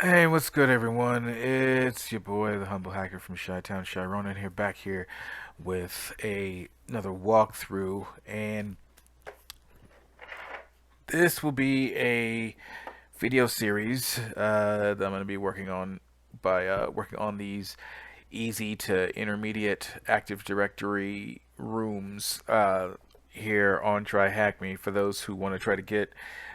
Hey, what's good, everyone? It's your boy, the humble hacker from Chi-Town, Shy Ronin here, back here with another walkthrough, and this will be a video series that I'm going to be working on by working on these easy to intermediate Active Directory rooms here on TryHackMe for those who want to try to get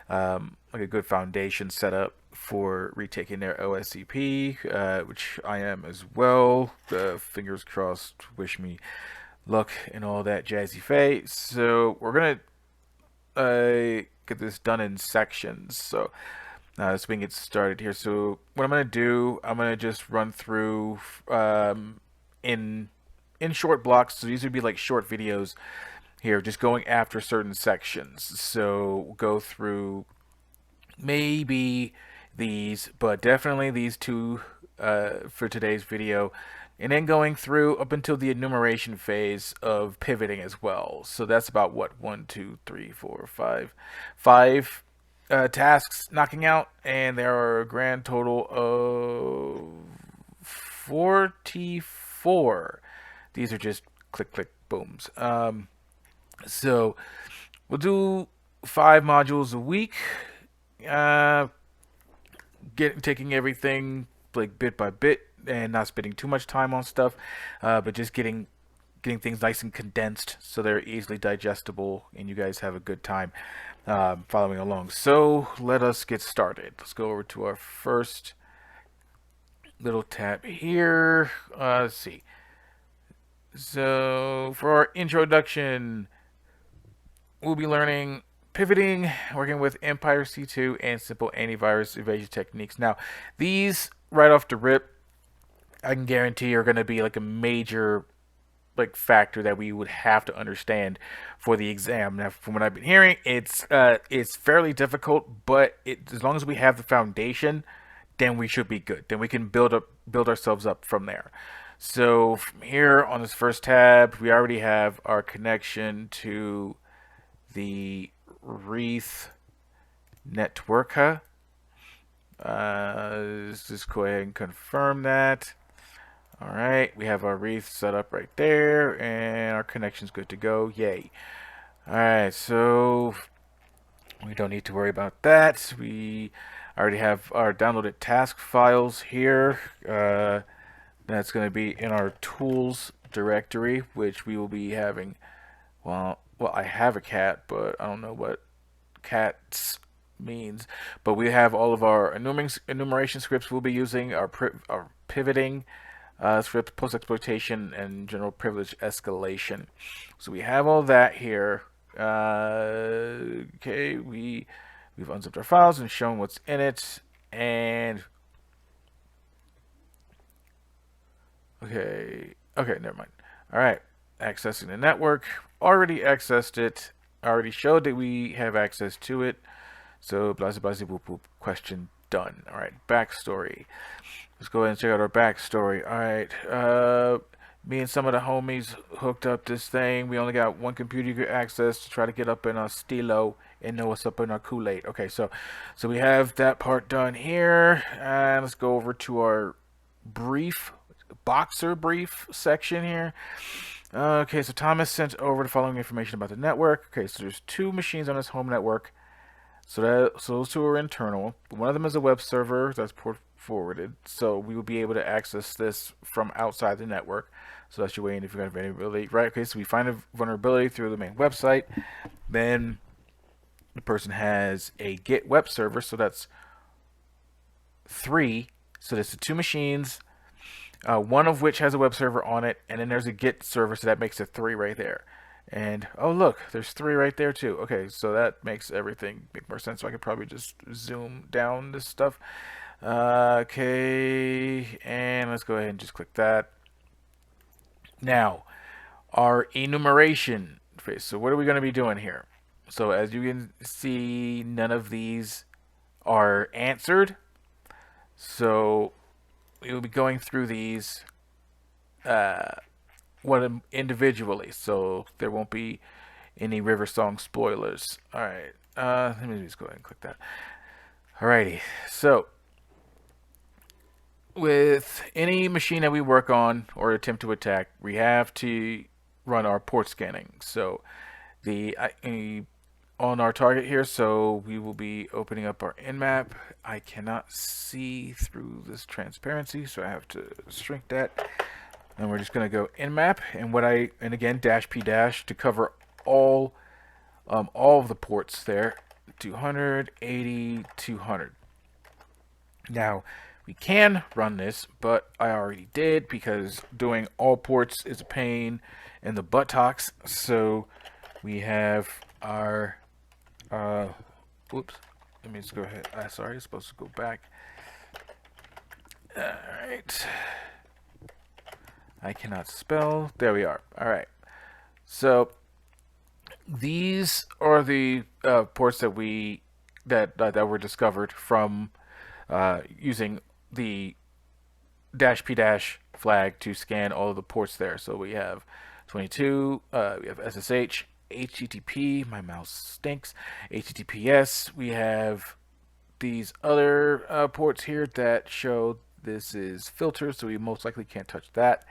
like a good foundation set up for retaking their OSCP, which I am as well. Fingers crossed. Wish me luck and all that jazzy face. So we're gonna get this done in sections. So we can get started here. So what I'm gonna do, I'm gonna just run through in short blocks. So these would be like short videos here, just going after certain sections. So we'll go through maybe these, but definitely these two for today's video. And then going through up until the enumeration phase of pivoting as well. So that's about what, 5 tasks knocking out, and there are a grand total of 44. These are just click, click, booms. So we'll do 5 modules a week. Taking everything like bit by bit and not spending too much time on stuff, but just getting things nice and condensed so they're easily digestible and you guys have a good time following along. So let us get started. Let's go over to our first little tab here. Let's see. So for our introduction, we'll be learning pivoting, working with Empire C2, and simple antivirus evasion techniques. Now, these right off the rip, I can guarantee are going to be like a major factor that we would have to understand for the exam. Now, from what I've been hearing, it's fairly difficult, but as long as we have the foundation, then we should be good. Then we can build ourselves up from there. So from here on this first tab, we already have our connection to the Wreath network. Let's just go ahead and confirm that. All right, we have our Wreath set up right there, and our connection's good to go. Yay. All right, so we don't need to worry about that. We already have our downloaded task files here. That's going to be in our tools directory, which we will be having. Well, I have a cat, but I don't know what cats means. But we have all of our enumeration scripts we'll be using, our pivoting script, post-exploitation, and general privilege escalation. So we have all that here. Okay, we've unzipped our files and shown what's in it. And okay, never mind. All right, accessing the network. Already accessed it. Already showed that we have access to it. So blah blah blah boop boop. Question done. All right, backstory. Let's go ahead and check out our backstory. All right, me and some of the homies hooked up this thing. We only got one computer you could access to try to get up in our stilo and know what's up in our Kool-Aid. Okay, so we have that part done here, and let's go over to our boxer brief section here. Okay, so Thomas sent over the following information about the network. Okay, so there's 2 machines on his home network. So those 2 are internal. One of them is a web server that's port forwarded. So we will be able to access this from outside the network. So that's your way in if you have any vulnerability. Right, okay, so we find a vulnerability through the main website. Then the person has a Git web server, so that's 3. So that's the 2 machines. One of which has a web server on it, and then there's a Git server, so that makes it 3 right there. And oh look, there's 3 right there too. Okay, so that makes everything make more sense. So I could probably just zoom down this stuff. Okay, and let's go ahead and just click that. Now, our enumeration phase. So what are we going to be doing here? So as you can see, none of these are answered. So we will be going through these one individually, so there won't be any River Song spoilers. All right, let me just go ahead and click that. Alrighty, so with any machine that we work on or attempt to attack, we have to run our port scanning. So the on our target here, so we will be opening up our nmap. I cannot see through this transparency, so I have to shrink that. And we're just going to go nmap, and again dash p dash to cover all of the ports there. 200, 80, 200. Now we can run this, but I already did because doing all ports is a pain in the buttocks. So we have our oops, let me just go ahead. Sorry, it's supposed to go back. Alright, I cannot spell. There we are. Alright, so these are the ports that were discovered from using the dash p dash flag to scan all of the ports there. So we have 22, we have SSH, HTTP, my mouse stinks, HTTPS. We have these other ports here that show this is filter, so we most likely can't touch that.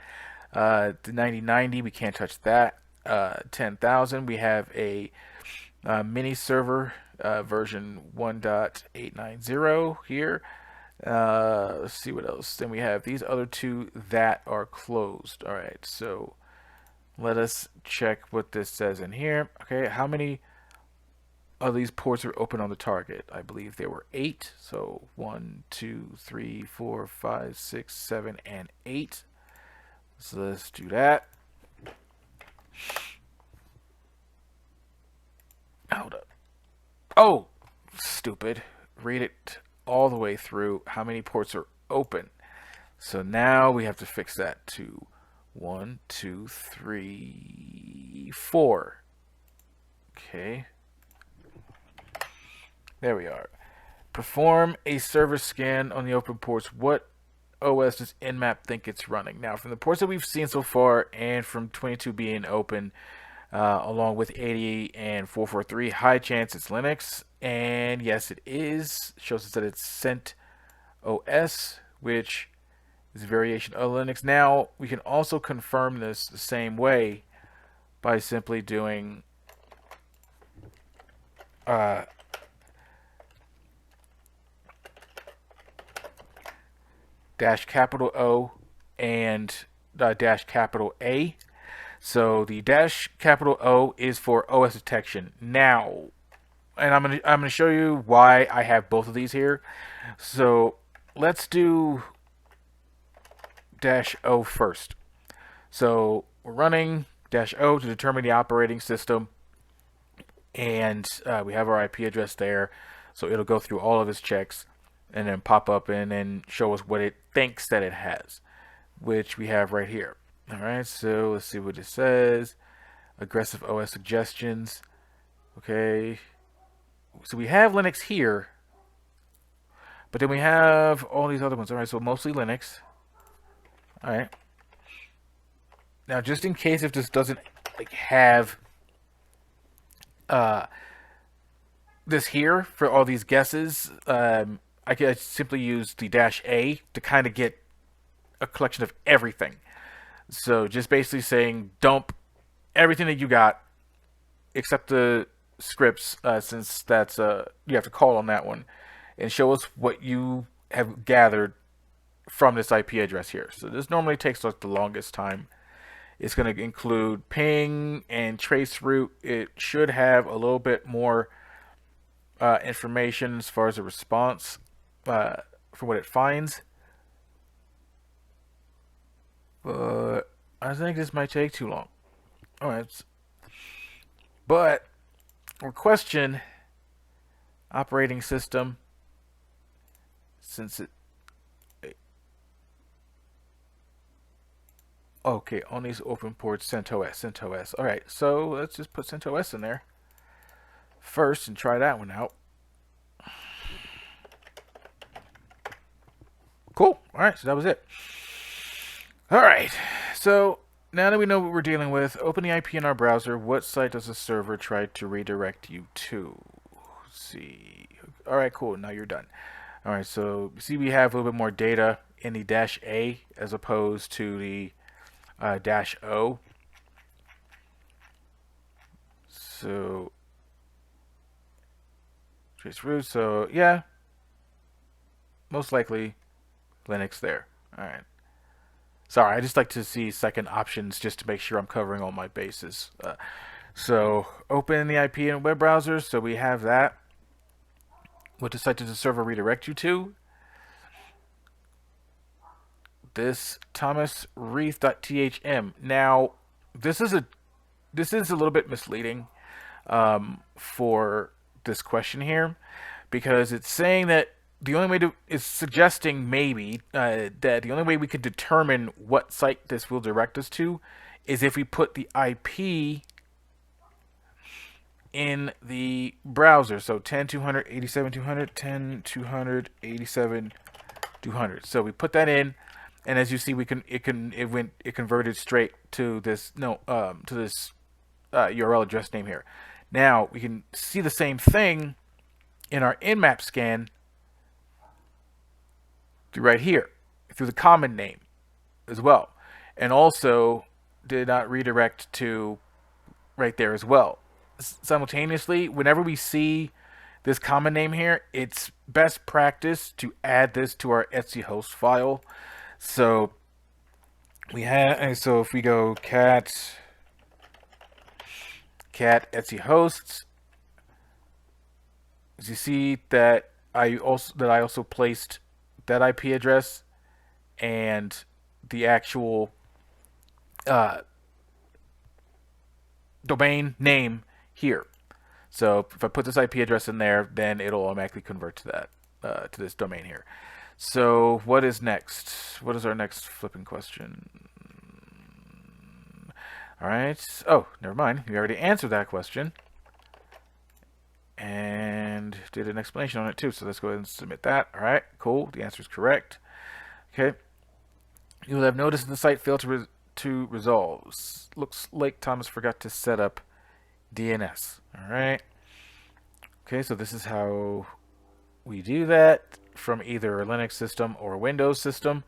The 9090, we can't touch that. 10,000, we have a mini server version 1.890 here. Let's see what else. Then we have these other two that are closed. All right, so let us check what this says in here. Okay, how many of these ports are open on the target? I believe there were 8. So 1, 2, 3, 4, 5, 6, 7, and 8. So let's do that. Hold up. Oh, stupid. Read it all the way through. How many ports are open? So now we have to fix that to 1, 2, 3, 4. Okay. There we are. Perform a server scan on the open ports. What OS does Nmap think it's running? Now, from the ports that we've seen so far, and from 22 being open, along with 80 and 443, high chance it's Linux. And yes, it is. It shows us that it's CentOS, which is a variation of Linux. Now, we can also confirm this the same way by simply doing dash capital O and dash capital A. So the dash capital O is for OS detection. Now, and I'm gonna show you why I have both of these here. So let's do dash O first. So we're running dash O to determine the operating system, and we have our IP address there. So it'll go through all of its checks and then pop up and then show us what it thinks that it has, which we have right here. All right, so let's see what it says. Aggressive OS suggestions. Okay, so we have Linux here, but then we have all these other ones. All right, so mostly Linux. All right. Now, just in case if this doesn't have this here for all these guesses, I could simply use the dash A to kind of get a collection of everything. So just basically saying dump everything that you got except the scripts, since that's you have to call on that one, and show us what you have gathered from this IP address here. So this normally takes like the longest time. It's going to include ping and trace route. It should have a little bit more information as far as a response for what it finds. But I think this might take too long. Alright. But we'll question operating system, since it... Okay, on these open ports, CentOS. Alright, so let's just put CentOS in there first and try that one out. Cool. Alright, so that was it. Alright, so now that we know what we're dealing with, open the IP in our browser. What site does the server try to redirect you to? Let's see. Alright, cool. Now you're done. Alright, so see we have a little bit more data in the -A as opposed to the -O. So trace root. So yeah, most likely Linux there. All right. Sorry, I just like to see second options just to make sure I'm covering all my bases. So open the IP in a web browser. So we have that. What the site does the server redirect you to? This Thomas Wreath.thm. Now, this is a little bit misleading for this question here, because it's saying that the only way to is suggesting maybe that the only way we could determine what site this will direct us to is if we put the IP in the browser. So 10.200.87.200, 10.200.87.200. So we put that in, and as you see, it converted straight to this URL address name here. Now we can see the same thing in our nmap scan through right here, through the common name as well, and also did not redirect to right there as well. Simultaneously, whenever we see this common name here, it's best practice to add this to our Etsy host file. So we have, so if we go cat Etsy hosts, as you see that I also placed that IP address and the actual domain name here. So if I put this IP address in there, then it'll automatically convert to that to this domain here. So what is next? What is our next flipping question? All right. Oh, never mind. We already answered that question and did an explanation on it too. So let's go ahead and submit that. All right. Cool. The answer is correct. Okay. You will have noticed the site failed to resolve. Looks like Thomas forgot to set up DNS. All right. Okay. So this is how we do that from either a Linux system or a Windows system.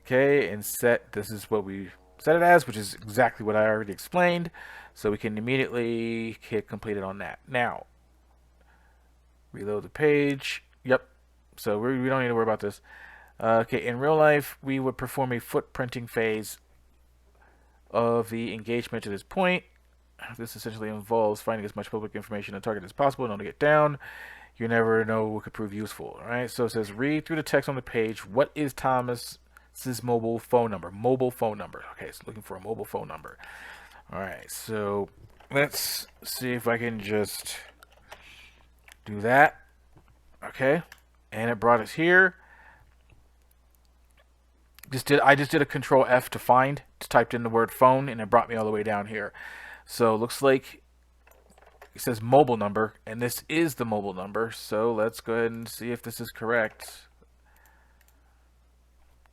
Okay. And this is what we set it as, which is exactly what I already explained. So we can immediately hit completed on that. Now, reload the page. Yep. So we don't need to worry about this. Okay, in real life, we would perform a footprinting phase of the engagement to this point. This essentially involves finding as much public information on target as possible in order to get down. You never know what could prove useful. All right, so it says read through the text on the page. What is Thomas's mobile phone number? Mobile phone number. Okay, so looking for a mobile phone number. All right, so let's see if I can just do that. Okay, and it brought us here. I just did a Control F to find, typed in the word phone, and it brought me all the way down here. So it looks like it says mobile number, and this is the mobile number. So let's go ahead and see if this is correct.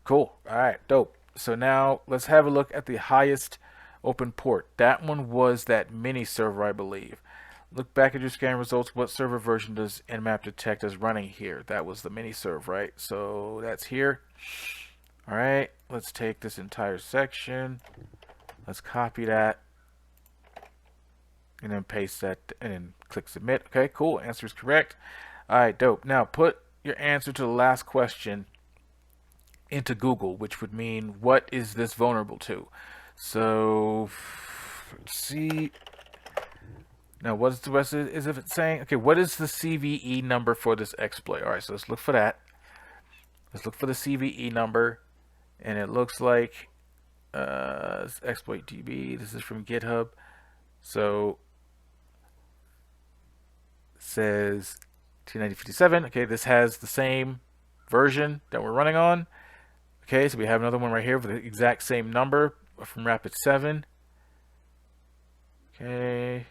Cool. All right, dope. So now let's have a look at the highest open port. That one was that mini server, I believe. Look back at your scan results. What server version does Nmap detect as running here? That was the mini serve, right? So that's here. All right, let's take this entire section. Let's copy that. And then paste that and then click submit. Okay, cool. Answer is correct. All right, dope. Now put your answer to the last question into Google, which would mean what is this vulnerable to? So let's see. Now what is the rest of it? Is it saying, okay, what is the CVE number for this exploit? All right, so let's look for that. Let's look for the CVE number. And it looks like exploit DB. This is from GitHub. So it says T9057. Okay, this has the same version that we're running on. Okay, so we have another one right here with the exact same number from Rapid7. Okay.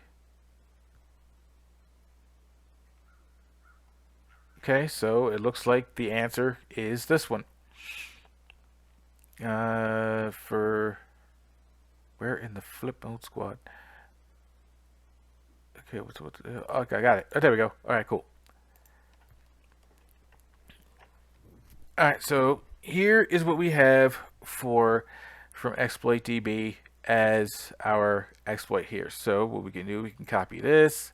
Okay, so it looks like the answer is this one. For where in the flip mode squad? Okay, okay, I got it. Oh, there we go. All right, cool. All right, so here is what we have from ExploitDB as our exploit here. So what we can do, we can copy this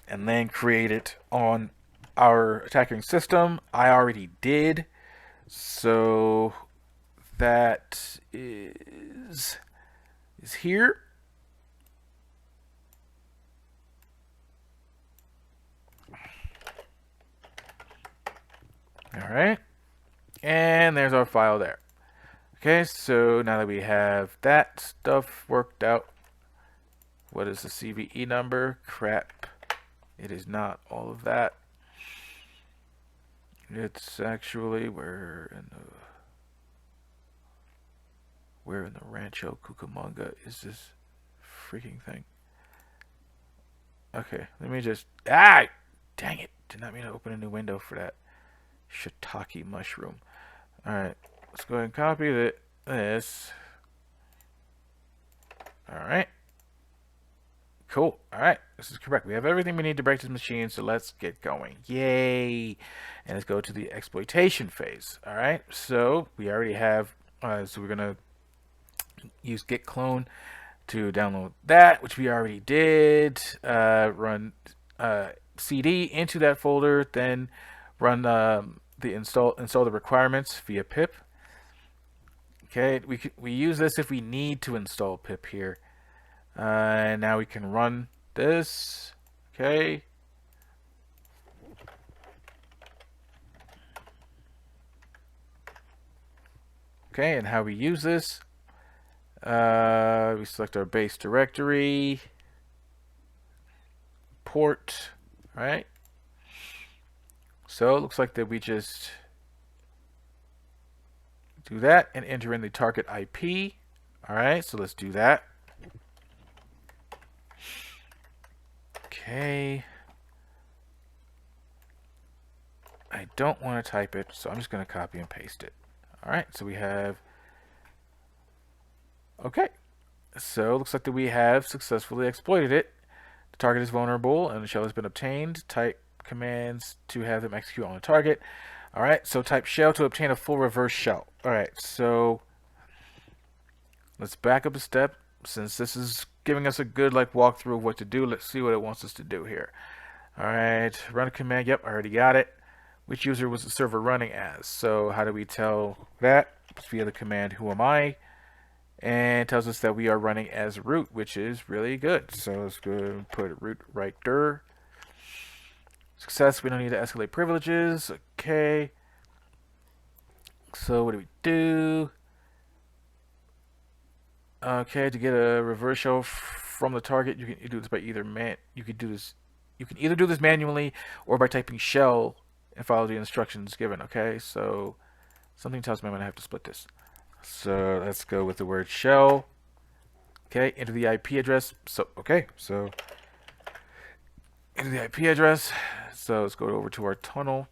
and then create it on our attacking system. I already did. So that is here. All right. And there's our file there. Okay, so now that we have that stuff worked out, what is the CVE number? Crap. It is not all of that. It's actually where in the Rancho Cucamonga is this freaking thing? Okay, let me just dang it! Did not mean to open a new window for that shiitake mushroom. All right, let's go ahead and copy this. All right. Cool. All right. This is correct. We have everything we need to break this machine, so let's get going. Yay. And let's go to the exploitation phase. All right. So we already have, so we're going to use git clone to download that, which we already did. Run cd into that folder, then run install the requirements via pip. Okay. We use this if we need to install pip here. And now we can run this. Okay. Okay, and how we use this. We select our base directory. Port. Right. So it looks like that we just do that and enter in the target IP. Alright, so let's do that. Okay. I don't want to type it, so I'm just going to copy and paste it. Alright, so we have... Okay. So it looks like that we have successfully exploited it. The target is vulnerable and the shell has been obtained. Type commands to have them execute on the target. Alright, so type shell to obtain a full reverse shell. Alright, so let's back up a step. Since this is giving us a good walkthrough of what to do, let's see what it wants us to do here. Alright, run a command. Yep, I already got it. Which user was the server running as? So how do we tell that? It's via the command who am I? And it tells us that we are running as root, which is really good. So let's go and put root right there. Success, we don't need to escalate privileges. Okay. So what do we do? Okay, to get a reverse shell from the target, you can do this by either you can either do this manually or by typing shell and follow the instructions given. Okay, so something tells me I'm gonna have to split this. So let's go with the word shell. Okay, enter the IP address. So so enter the IP address. So let's go over to our tunnel.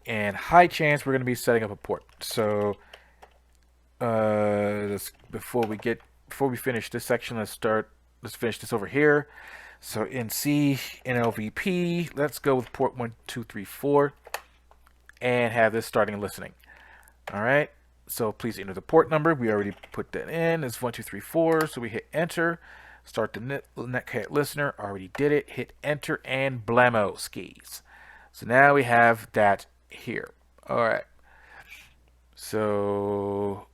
And high chance we're going to be setting up a port. So before we finish this section, let's finish this over here. So in C, in LVP, let's go with port 1234 and have this starting listening. All right. So please enter the port number. We already put that in. It's 1234. So we hit enter. Start the netcat listener. Already did it. Hit enter and blammo skis. So now we have that here. All right. So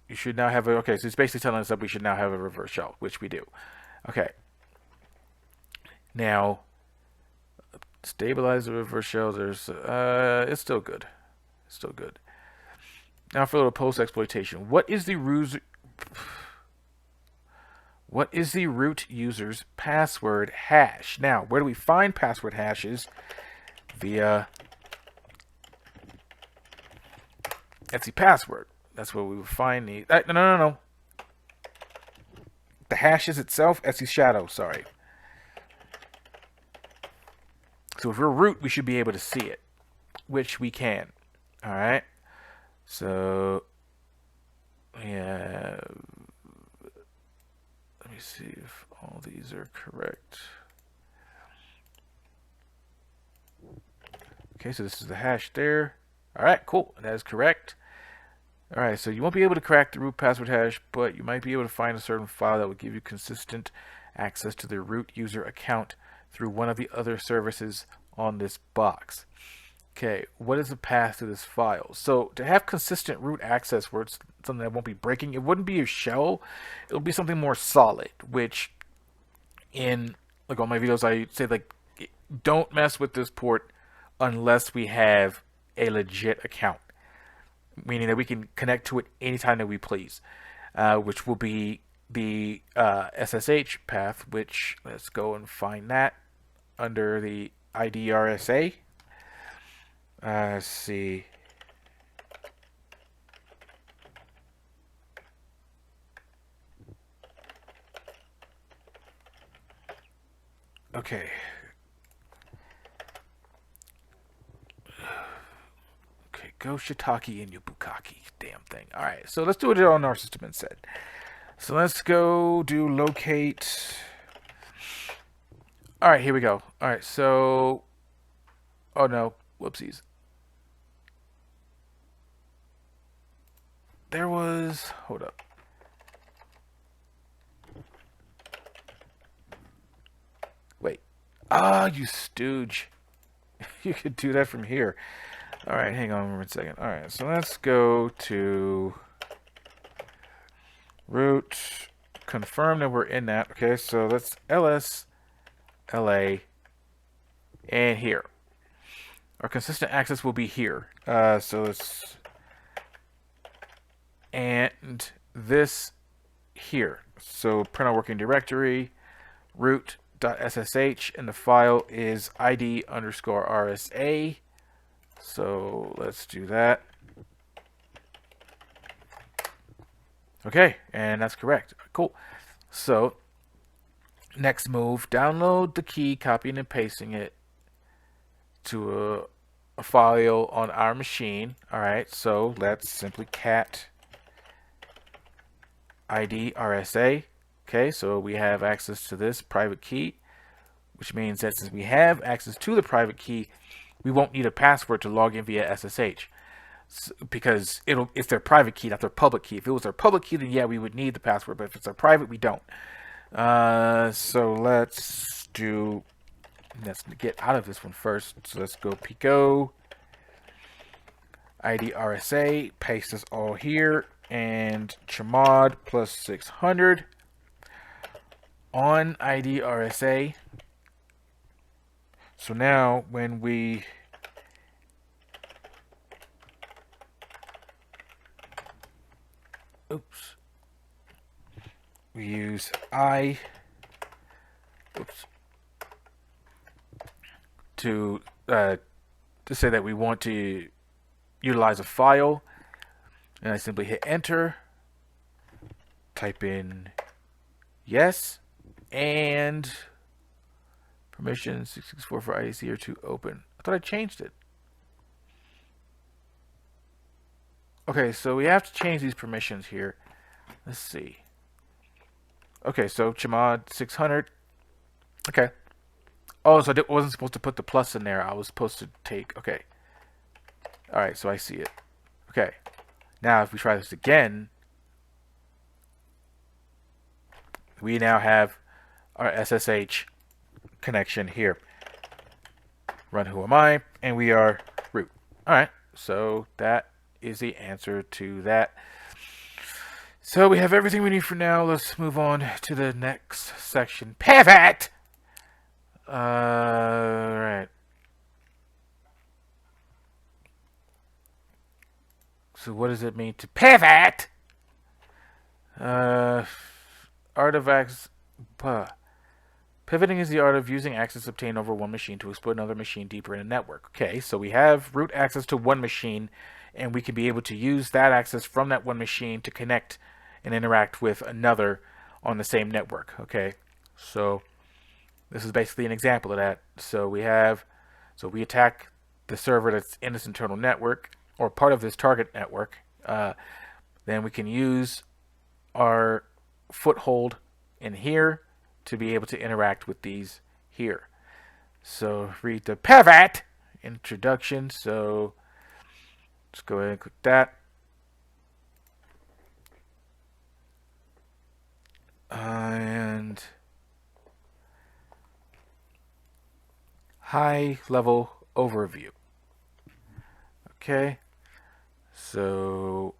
you should now have okay, so it's basically telling us that we should now have a reverse shell, which we do. Okay. Now stabilize the reverse shell. There's it's still good. It's still good. Now for a little post exploitation. What is the root user's password hash? Now, where do we find password hashes? Via Etsy password. That's where we would find the... No. The hash is itself, Etsy shadow, sorry. So if we're root, we should be able to see it, which we can. All right. So, yeah. Let me see if all these are correct. Okay, so this is the hash there. All right, cool. That is correct. All right, so you won't be able to crack the root password hash, but you might be able to find a certain file that will give you consistent access to the root user account through one of the other services on this box. Okay, what is the path to this file? So to have consistent root access where it's something that won't be breaking, it wouldn't be a shell. It'll be something more solid, which in like all my videos I say like don't mess with this port unless we have a legit account, meaning that we can connect to it anytime that we please, which will be the SSH path, which let's go and find that under the IDRSA. Let's see. Okay. Okay, go shiitake and yubukaki. Damn thing. Alright, so let's do it on our system instead. So let's go do locate. Alright, here we go. Alright, so... Oh no, whoopsies. There was... Hold up. Wait. Ah, you stooge. You could do that from here. Alright, hang on one second. Alright, so let's go to root, confirm that we're in that. Okay, so let's ls la and here. Our consistent access will be here. So let's and this here. So print our working directory, root.ssh, and the file is id_rsa. So let's do that. Okay, and that's correct. Cool. So next move, download the key, copying and pasting it to a file on our machine. All right, so let's simply cat IDRSA. Okay, so we have access to this private key, which means that since we have access to the private key, we won't need a password to log in via SSH. Because it's their private key, not their public key. If it was their public key, then yeah, we would need the password. But if it's our private, we don't. So let's get out of this one first. So let's go pico IDRSA, paste this all here, and chmod plus 600 on IDRSA. So now when we we use to say that we want to utilize a file, and I simply hit enter, type in yes, and permission 664 for IDC or to open. I thought I changed it. Okay, so we have to change these permissions here. Let's see. Okay, so chmod 600. Okay. Oh, so I wasn't supposed to put the plus in there. I was supposed to take... Okay. Alright, so I see it. Okay. Now, if we try this again, we now have our SSH connection here. Run who am I, and we are root. Alright, so that is the answer to that. So we have everything we need for now. Let's move on to the next section. Pivot! Alright. So what does it mean to pivot? Artifacts. Pivoting is the art of using access obtained over one machine to exploit another machine deeper in a network. Okay, so we have root access to one machine, and we can be able to use that access from that one machine to connect and interact with another on the same network. Okay, so this is basically an example of that. So we attack the server that's in this internal network or part of this target network. Then we can use our foothold in here to be able to interact with these here. So read the pivot. introduction. So let's go ahead and click that. And high level overview. Okay. So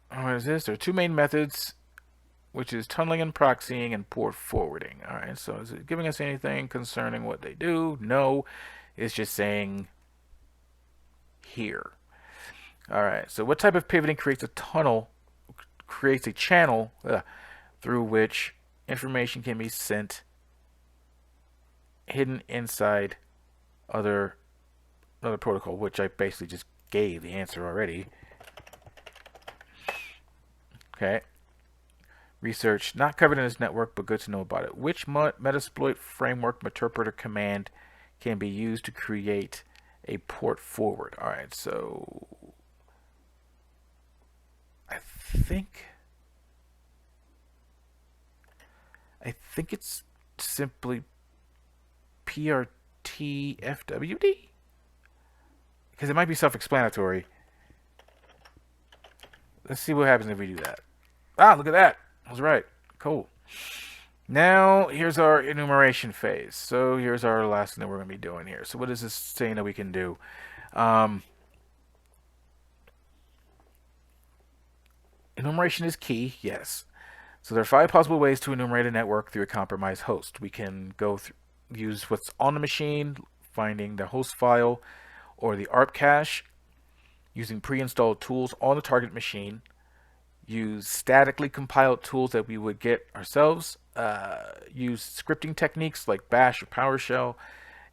what is this? There are two main methods, which is tunneling and proxying and port forwarding. All right. So is it giving us anything concerning what they do? No. It's just saying here. All right. So what type of pivoting creates a channel through which information can be sent hidden inside another protocol, which I basically just gave the answer already. Okay. Research, not covered in this network, but good to know about it. Which Metasploit framework interpreter command can be used to create a port forward? All right, so I think it's simply PRTFWD, because it might be self-explanatory. Let's see what happens if we do that. Ah, look at that. I was right. Cool. Now, here's our enumeration phase. So here's our last thing that we're going to be doing here. So what is this saying that we can do? Enumeration is key, yes. So there are 5 possible ways to enumerate a network through a compromised host. We can use what's on the machine, finding the host file or the ARP cache, using pre-installed tools on the target machine, use statically compiled tools that we would get ourselves, use scripting techniques like Bash or PowerShell,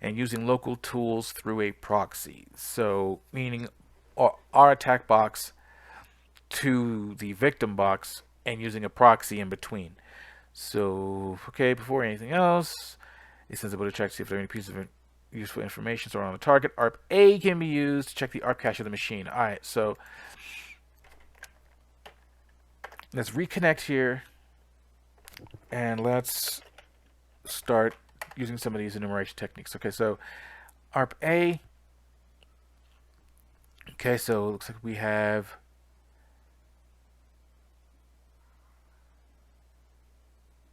and using local tools through a proxy. So meaning our attack box to the victim box and using a proxy in between. So, okay, before anything else, it's sensible to check to see if there are any pieces of useful information stored on the target. ARP A can be used to check the ARP cache of the machine. All right, so let's reconnect here, and let's start using some of these enumeration techniques. Okay, so ARP A. Okay, so it looks like we have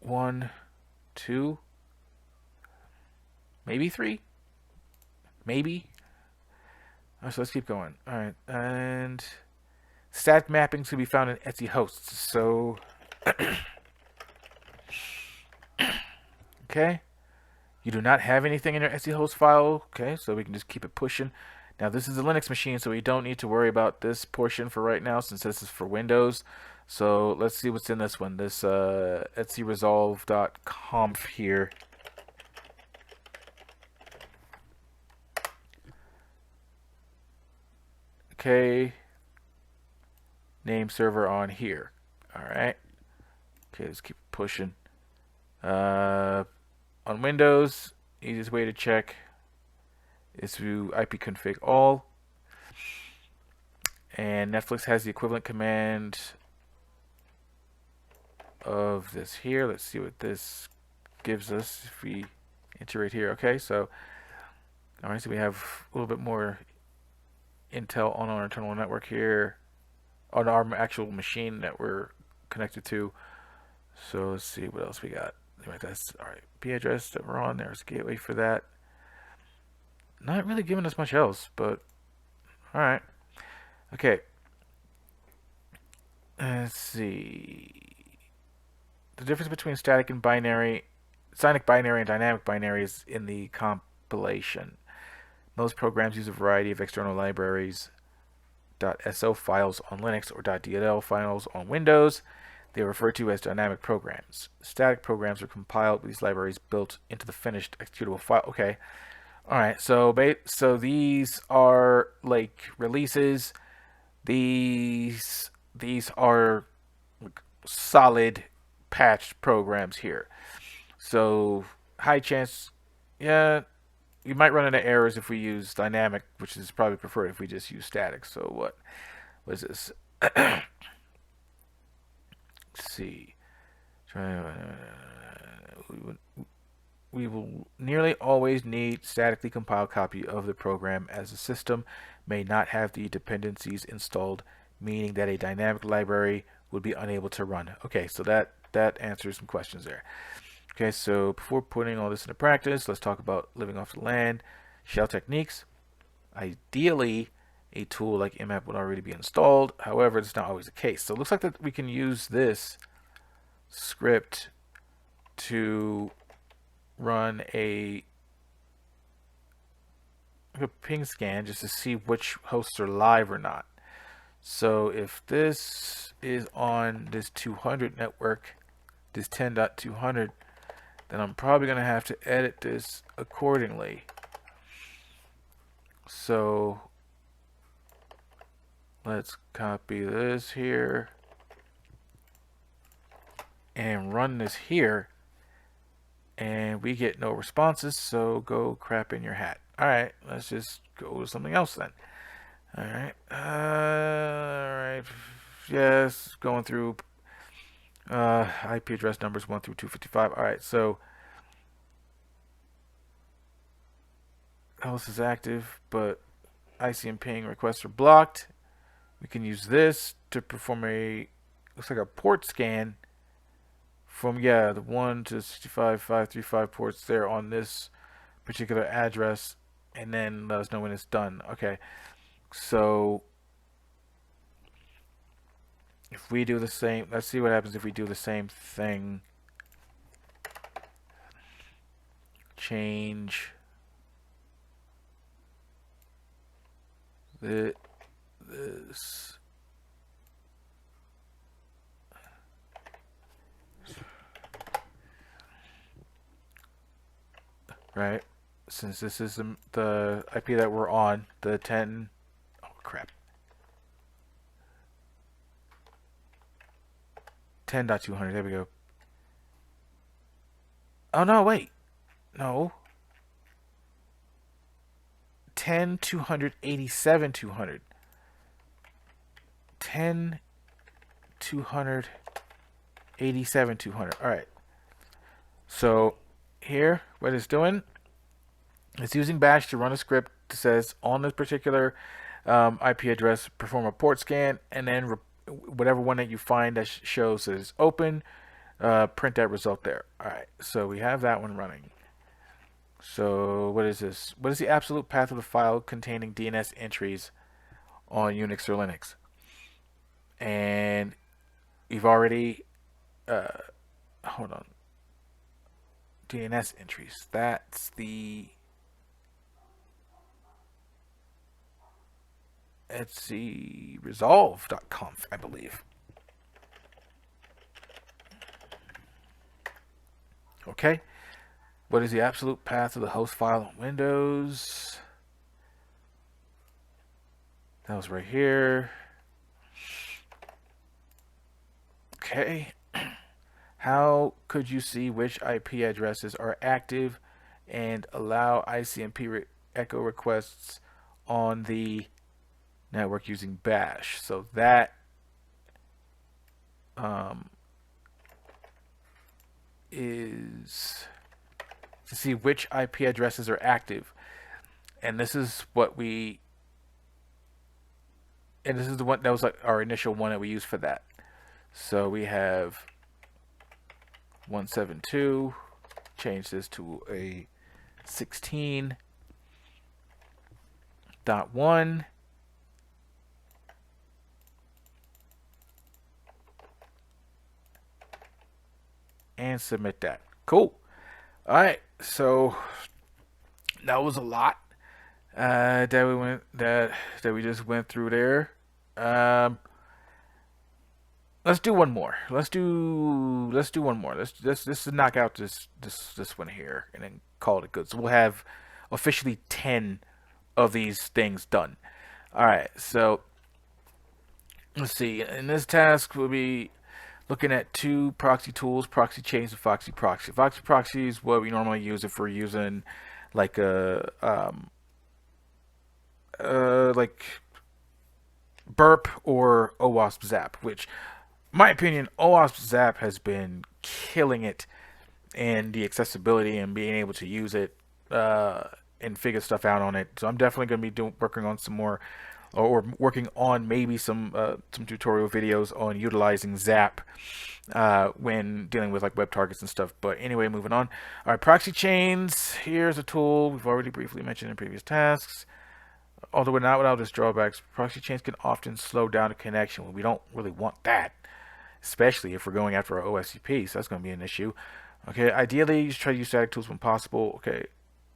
1, 2, maybe 3, maybe. Oh, so let's keep going. All right, and static mappings can be found in Etsy hosts. So, okay, you do not have anything in your Etsy host file. Okay, so we can just keep it pushing. Now this is a Linux machine, so we don't need to worry about this portion for right now, since this is for Windows. So let's see what's in this one. This etsyresolve.conf here. Okay. Name server on here. Alright. Okay, let's keep pushing. On Windows, easiest way to check is through ipconfig all. And Netflix has the equivalent command of this here. Let's see what this gives us if we enter it here. Okay, so alright, so we have a little bit more intel on our internal network here, on our actual machine that we're connected to. So let's see what else we got. That's alright. IP address that we're on. There's a gateway for that. Not really giving us much else, but alright. Okay. Let's see. The difference between static and binary, sonic binary and dynamic binary is in the compilation. Most programs use a variety of external libraries, .so files on Linux or .dll files on Windows. They are referred to as dynamic programs. Static programs are compiled with these libraries built into the finished executable file. Okay. All right. So these are like releases. These are like solid patched programs here. So high chance, yeah, you might run into errors if we use dynamic, which is probably preferred if we just use static. So what is this? Let's see. We we will nearly always need statically compiled copy of the program, as the system may not have the dependencies installed, meaning that a dynamic library would be unable to run. Okay, so that answers some questions there. Okay, so before putting all this into practice, let's talk about living off the land, shell techniques. Ideally, a tool like mmap would already be installed. However, it's not always the case. So it looks like that we can use this script to run a ping scan just to see which hosts are live or not. So if this is on this 200 network, this 10.200, then I'm probably going to have to edit this accordingly. So let's copy this here and run this here, and we get no responses, so go crap in your hat. Alright, let's just go to something else then. Alright, yes, going through IP address numbers 1 through 255. Alright, so host is active, but ICM ping requests are blocked. We can use this to perform a, looks like a port scan from, yeah, the 1 to 65,535 ports there on this particular address, and then let us know when it's done. Okay, so if we do the same, let's see what happens if we do the same thing. Change this. Right, since this is the IP that we're on, the 10, oh crap, 10.200, there we go. Oh no, wait, no, 10.287 200, 10.287 200. All right, so here, what it's doing, it's using bash to run a script that says on this particular IP address, perform a port scan, and then whatever one that you find that shows that it's open, print that result there. Alright, so we have that one running. So what is this? What is the absolute path of the file containing DNS entries on Unix or Linux? And we've already, hold on, DNS entries. That's the resolve.conf, I believe. Okay. What is the absolute path of the host file on Windows? That was right here. Okay. How could you see which IP addresses are active and allow ICMP echo requests on the network using bash? So that is to see which IP addresses are active, and this is what we, and this is the one that was like our initial one that we used for that. So we have 172, change this to a 16.1, and submit that. Cool. All right, so that was a lot that we just went through there. Let's do one more. Let's do one more. Let's knock out this one here and then call it good. So we'll have officially 10 of these things done. All right, so let's see. In this task, we'll be looking at two proxy tools, Proxy Chains and Foxy Proxy. Foxy Proxy is what we normally use if we're using like a like Burp or OWASP Zap, which, in my opinion, OWASP Zap has been killing it and the accessibility and being able to use it and figure stuff out on it. So I'm definitely going to be working on some more, or working on maybe some tutorial videos on utilizing Zap when dealing with like web targets and stuff. But anyway, moving on. All right, proxy chains. Here's a tool we've already briefly mentioned in previous tasks. Although not without its drawbacks, proxy chains can often slow down a connection. We don't really want that, especially if we're going after our OSCP. So that's going to be an issue. Okay, ideally, you should try to use static tools when possible. Okay,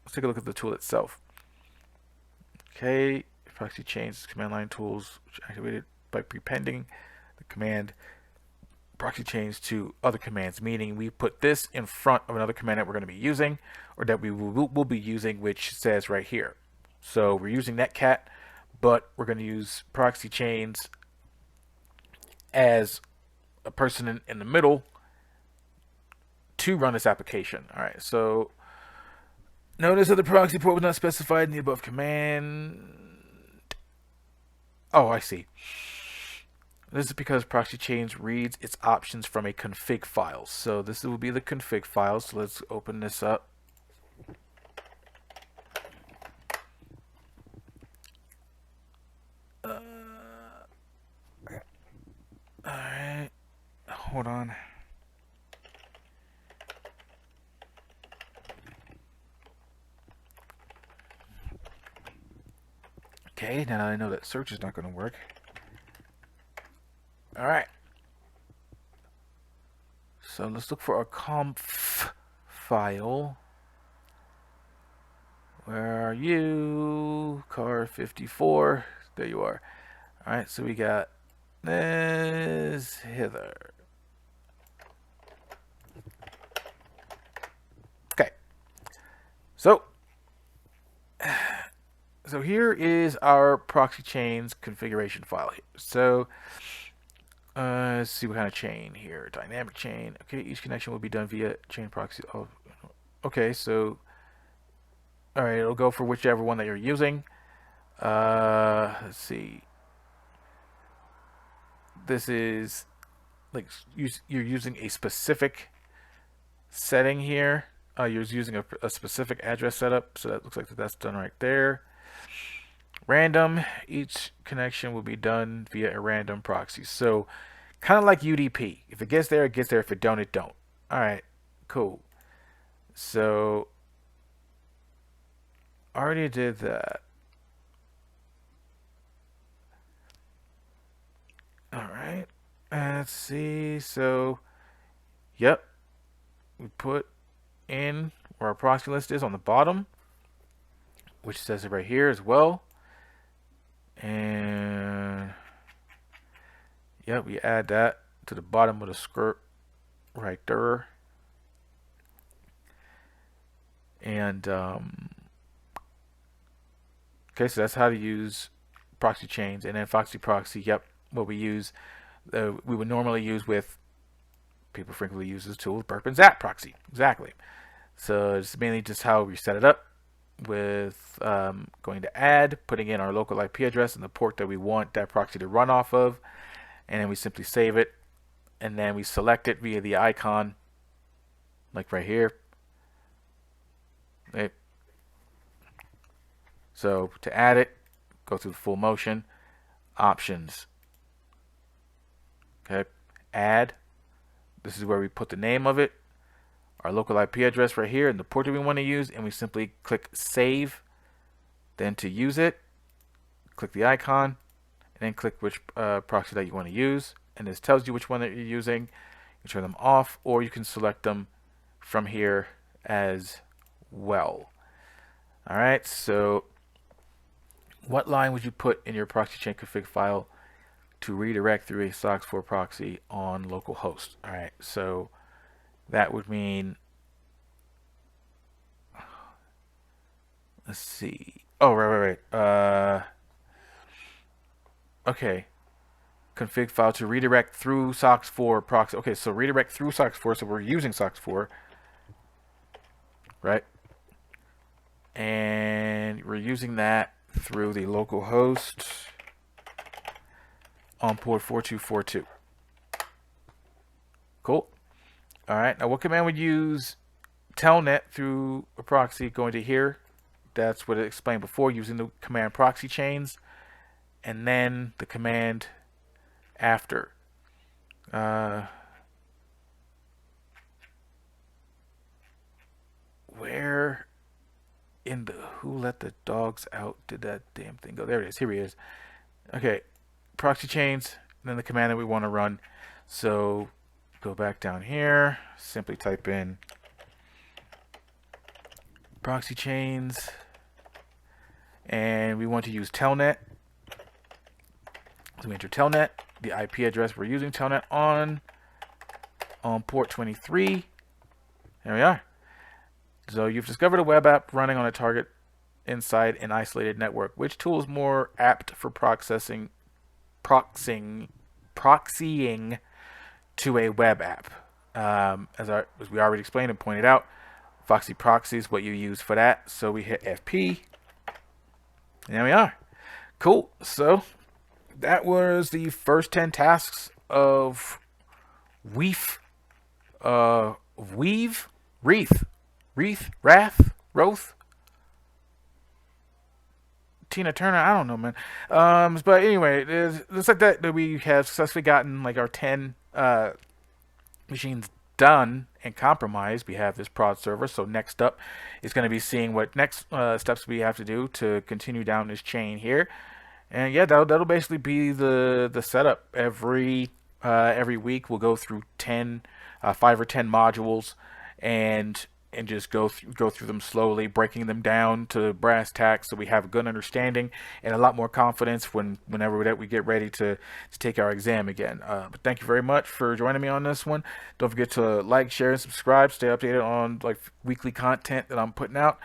let's take a look at the tool itself. Okay, proxy chains command line tools, which are activated by prepending the command proxy chains to other commands, meaning we put this in front of another command that we're going to be using, or that we will be using, which says right here. So we're using netcat, but we're going to use proxy chains as a person in the middle to run this application. All right, so notice that the proxy port was not specified in the above command. Oh, I see. This is because proxy chains reads its options from a config file. So this will be the config file. So let's open this up. Alright, hold on. Okay, now I know that search is not going to work. Alright. So let's look for our conf file. Where are you? Car 54. There you are. Alright, so we got this hither. Okay. So here is our proxy chains configuration file. So let's see what kind of chain here. Dynamic chain. Okay, each connection will be done via chain proxy. Oh, okay, so all right, it'll go for whichever one that you're using. Let's see. This is like you're using a specific setting here. You're using a specific address setup, so that looks like that's done right there. Random, each connection will be done via a random proxy. So kind of like UDP. If it gets there, it gets there. If it don't, it don't. All right, cool. So already did that. All right, let's see. So, yep, we put in where our proxy list is on the bottom, which says it right here as well. And yep, we add that to the bottom of the skirt right there. And okay, so that's how to use proxy chains. And then Foxy Proxy, yep, what we use, we would normally use with, people frequently use this tool with burp and zap proxy. Exactly. So it's mainly just how we set it up with going to add, putting in our local IP address and the port that we want that proxy to run off of, and then we simply save it, and then we select it via the icon, like right here. Okay. So to add it, go through the full motion, options. Okay, add. This is where we put the name of it, our local IP address right here, and the port that we want to use, and we simply click save. Then to use it, click the icon, and then click which proxy that you want to use, and this tells you which one that you're using. You turn them off, or you can select them from here as well. All right, so what line would you put in your proxy chain config file to redirect through a SOCKS4 proxy on localhost? All right, so that would mean, let's see. Oh, right. Okay. Config file to redirect through SOCKS4 proxy. Okay, so redirect through SOCKS4, so we're using SOCKS4, right? And we're using that through the local host on port 4242. Cool. All right. Now, what command would use telnet through a proxy going to here. That's what it explained before, using the command proxy chains, and then the command after. Where in the who let the dogs out did that damn thing go? There it is. Here he is. Okay, proxy chains, and then the command that we want to run. So go back down here, simply type in proxy chains, and we want to use telnet. So we enter telnet, the IP address we're using telnet on port 23. There we are. So you've discovered a web app running on a target inside an isolated network. Which tool is more apt for proxying to a web app? As we already explained and pointed out, Foxy Proxy is what you use for that. So we hit FP. And there we are. Cool. So that was the first 10 tasks of Wreath. Tina Turner, I don't know, man. But anyway, it's like that we have successfully gotten like our 10 machines done and compromised. We have this prod server, so next up is going to be seeing what next steps we have to do to continue down this chain here. And yeah, that'll basically be the setup. Every week we'll go through 5 or 10 modules, and just go through them slowly, breaking them down to brass tacks, so we have a good understanding and a lot more confidence whenever we get ready to take our exam again. But thank you very much for joining me on this one. Don't forget to like, share, and subscribe. Stay updated on like weekly content that I'm putting out.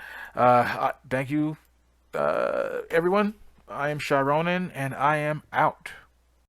Thank you, everyone. I am Sharonin, and I am out.